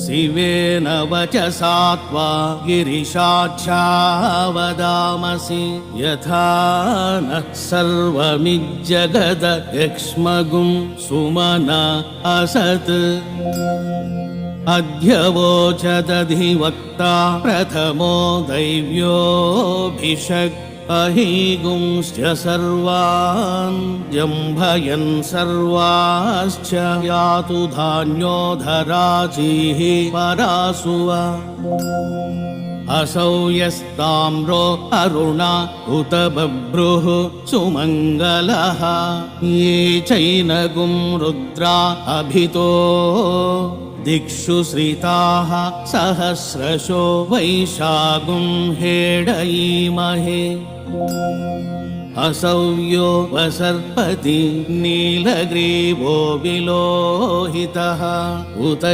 शिवेन वचसा त्वा गिरिशाक्षा वदामसि यथा नः सर्वमिज्जगदक्ष्मगुं सुमन असत् अद्य वोचदधिवक्ता प्रथमो दैव्योऽभिषक् अहीगुंश्च सर्वान् जम्भयन् सर्वाश्च यातु धान्यो धराजीः परासुव असौ यस्ताम्रो अरुणा उत बभ्रुः सुमङ्गलः ये चैनगुं रुद्रा अभितो दिक्षु श्रिताः सहस्रशो वैशागुं हेडयीमहे असौव्यो वसर्पति नीलग्रीवो विलोहितः उत